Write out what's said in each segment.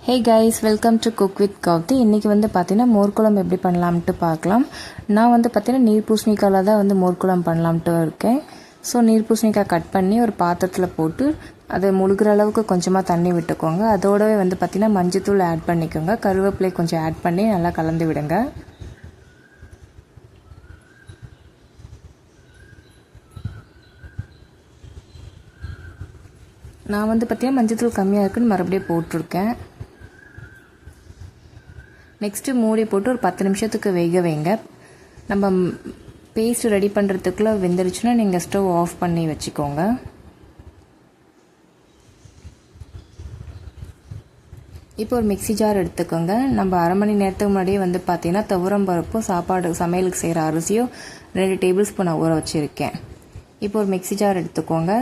Hey guys, welcome to cook with Gouthi. இன்றைக்கி வந்து பார்த்தீங்கன்னா மோர் குழம்பு எப்படி பண்ணலாம்ட்டு பார்க்கலாம். நான் வந்து பார்த்தீங்கன்னா நீர் பூசணிக்காயில் தான் வந்து மோர் குழம்பு பண்ணலாம்ட்டு இருக்கேன். ஸோ நீர் பூசணிக்காய் கட் பண்ணி ஒரு பாத்திரத்தில் போட்டு அதை முழுகிற அளவுக்கு கொஞ்சமாக தண்ணி விட்டுக்கோங்க. அதோடவே வந்து பார்த்தீங்கன்னா மஞ்சத்தூள் ஆட் பண்ணிக்கோங்க. கருவேப்பிலை கொஞ்சம் ஆட் பண்ணி நல்லா கலந்து விடுங்க. நான் வந்து பார்த்தீங்கன்னா மஞ்சத்தூள் கம்மியாக இருக்குன்னு மறுபடியும் போட்டிருக்கேன். நெக்ஸ்ட்டு மூடி போட்டு ஒரு 10 நிமிஷத்துக்கு வேக வைங்க. நம்ம பேஸ்ட் ரெடி பண்ணுறதுக்குள்ளே வெந்துருச்சுன்னா நீங்கள் ஸ்டவ் ஆஃப் பண்ணி வச்சுக்கோங்க. இப்போ ஒரு மிக்ஸி ஜார் எடுத்துக்கோங்க. நம்ம அரை மணி நேரத்துக்கு முன்னாடியே வந்து பார்த்தீங்கன்னா துவரம் பருப்பும் சமையலுக்கு செய்கிற அரிசியும் 2 டேபிள் ஸ்பூன் ஊற வச்சுருக்கேன். இப்போ ஒரு மிக்ஸி ஜார் எடுத்துக்கோங்க.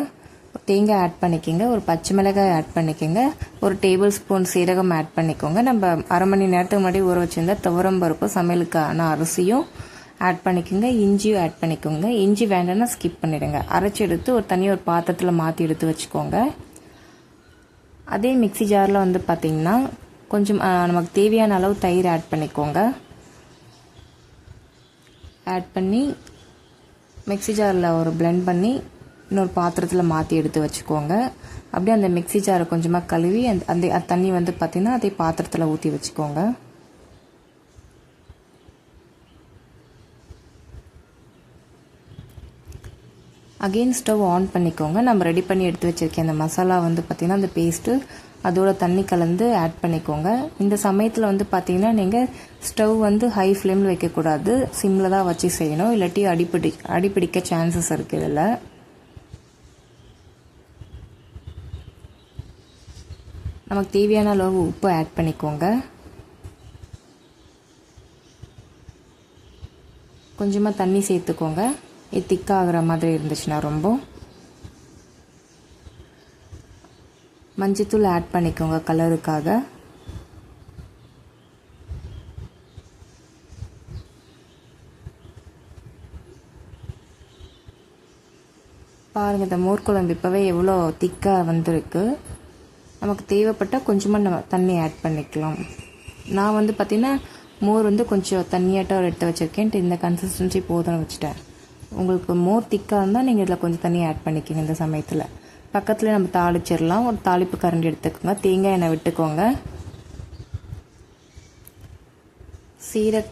தேங்காய் ஆட் பண்ணிக்கோங்க. ஒரு பச்சை மிளகாய் ஆட் பண்ணிக்கோங்க. ஒரு டேபிள் ஸ்பூன் சீரகம் ஆட் பண்ணிக்கோங்க. நம்ம அரை மணி நேரத்துக்கு முன்னாடி ஊற வச்சுருந்தா துவரம் பருப்பு சமையலுக்கான அரிசியும் ஆட் பண்ணிக்கோங்க. இஞ்சியும் ஆட் பண்ணிக்கோங்க. இஞ்சி வேண்டாம்னா ஸ்கிப் பண்ணிவிடுங்க. அரைச்சி எடுத்து ஒரு தனியாக ஒரு பாத்திரத்தில் மாற்றி எடுத்து வச்சுக்கோங்க. அதே மிக்ஸி ஜாரில் வந்து பார்த்திங்கன்னா கொஞ்சம் நமக்கு தேவையான அளவு தயிர் ஆட் பண்ணிக்கோங்க. ஆட் பண்ணி மிக்ஸி ஜாரில் ஒரு பிளெண்ட் பண்ணி இன்னொரு பாத்திரத்தில் மாற்றி எடுத்து வச்சுக்கோங்க. அப்படியே அந்த மிக்ஸி ஜாரை கொஞ்சமாக கழுவி அந்த தண்ணி வந்து பார்த்திங்கன்னா அதே பாத்திரத்தில் ஊற்றி வச்சுக்கோங்க. அகெயின் ஸ்டவ் ஆன் பண்ணிக்கோங்க. நம்ம ரெடி பண்ணி எடுத்து வச்சுருக்கேன் அந்த மசாலா வந்து பார்த்திங்கன்னா அந்த பேஸ்ட்டு அதோட தண்ணி கலந்து ஆட் பண்ணிக்கோங்க. இந்த சமயத்தில் வந்து பார்த்திங்கன்னா நீங்கள் ஸ்டவ் வந்து ஹை ஃப்ளேமில் வைக்கக்கூடாது, சிம்மில் தான் வச்சு செய்யணும். இல்லாட்டி அடிப்பிடிக்க சான்சஸ் இருக்குது. இதில் நமக்கு தேவையான அளவு உப்பு ஆட் பண்ணிக்கோங்க. கொஞ்சமாக தண்ணி சேர்த்துக்கோங்க. இது திக்காகிற மாதிரி இருந்துச்சுன்னா ரொம்ப. மஞ்சத்தூள் ஆட் பண்ணிக்கோங்க கலருக்காக. பாருங்கள், இந்த மோர் குழம்பு இப்போவே எவ்வளோ திக்காக வந்திருக்கு. நமக்கு தேவைப்பட்டால் கொஞ்சமாக நம்ம தண்ணி ஆட் பண்ணிக்கலாம். நான் வந்து பார்த்திங்கன்னா மோர் வந்து கொஞ்சம் தண்ணியாட்டம் எடுத்து வச்சுருக்கேன்ட்டு இந்த கன்சிஸ்டன்சி போதும்னு வச்சுட்டேன். உங்களுக்கு மோர் திக்காக இருந்தால் நீங்கள் இதில் கொஞ்சம் தண்ணி ஆட் பண்ணிக்கோங்க. இந்த சமயத்தில் பக்கத்தில் நம்ம தாளிச்சிடலாம். ஒரு தாளிப்பு கரண்டி எடுத்துக்கோங்க. தேங்காய் எண்ணெய் விட்டுக்கோங்க.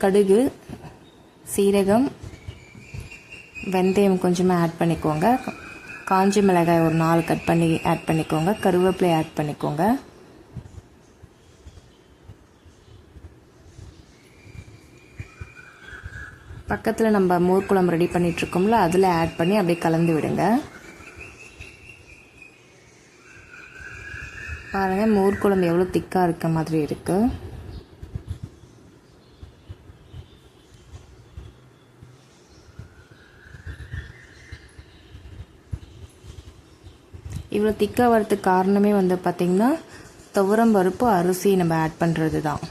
கடுகு, சீரகம், வெந்தயம் கொஞ்சமாக ஆட் பண்ணிக்கோங்க. காஞ்ச மிளகாய் ஒரு 4 கட் பண்ணி ஆட் பண்ணிக்கோங்க. கருவேப்பிலை ஆட் பண்ணிக்கோங்க. பக்கத்தில் நம்ம மோர் குழம்பு ரெடி பண்ணிகிட்ருக்கோம்ல, அதில் ஆட் பண்ணி அப்படியே கலந்து விடுங்க. பாருங்கள், மோர் குழம்பு எவ்வளோ திக்காக இருக்க மாதிரி இருக்குது. இவ்வளோ திக்காக வரதுக்கு காரணமே வந்து பார்த்திங்கன்னா துவரம் பருப்பு அரிசி நம்ம ஆட் பண்ணுறது தான்.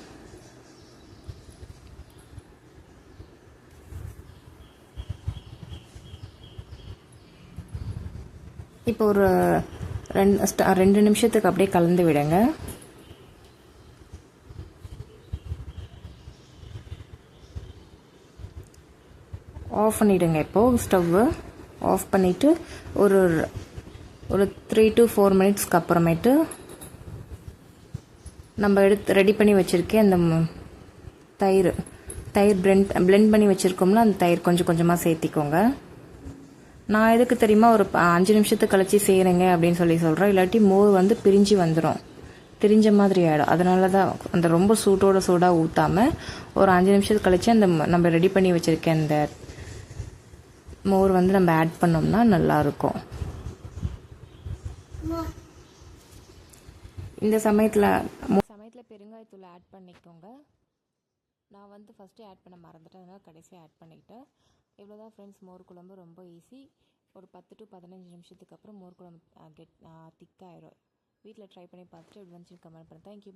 இப்போ ஒரு 2 நிமிஷத்துக்கு அப்படியே கலந்து விடுங்க. ஆஃப் பண்ணிவிடுங்க. இப்போது ஸ்டவ்வு ஆஃப் பண்ணிவிட்டு ஒரு 3 to 4 மினிட்ஸ்க்கு அப்புறமேட்டு நம்ம ரெடி பண்ணி வச்சுருக்கேன் அந்த தயிர் பிளெண்ட் பண்ணி வச்சுருக்கோம்ல, அந்த தயிர் கொஞ்சம் கொஞ்சமாக சேர்த்திக்கோங்க. நான் எதுக்கு தெரியுமா ஒரு 5 நிமிஷத்துக்கு கழிச்சு செய்கிறேங்க அப்படின்னு சொல்கிறேன். இல்லாட்டி மோர் வந்து பிரிஞ்சு வந்துடும், திரிஞ்ச மாதிரி ஆகிடும். அதனால தான் அந்த ரொம்ப சூடாக ஊற்றாமல் ஒரு 5 நிமிஷத்துக்கு கழிச்சு அந்த நம்ம ரெடி பண்ணி வச்சுருக்கேன் அந்த மோர் வந்து நம்ம ஆட் பண்ணோம்னா நல்லாயிருக்கும். இந்த சமயத்தில் பெருங்காயத்தூள் ஆட் பண்ணிக்கோங்க. நான் வந்து ஃபஸ்ட்டு ஆட் பண்ண மறந்துட்டேன், அதனால் கடைசியாக ஆட் பண்ணிக்கிட்டேன். இவ்வளோதான் ஃப்ரெண்ட்ஸ், மோர் குழம்பு ரொம்ப ஈஸி. ஒரு 10 to 15 நிமிஷத்துக்கு அப்புறம் மோர் குழம்பு திக்காயிரும். வீட்டில் ட்ரை பண்ணி பார்த்துட்டு எப்படி வந்துச்சுன்னு கமெண்ட் பண்ணுறேன். தேங்க்யூ.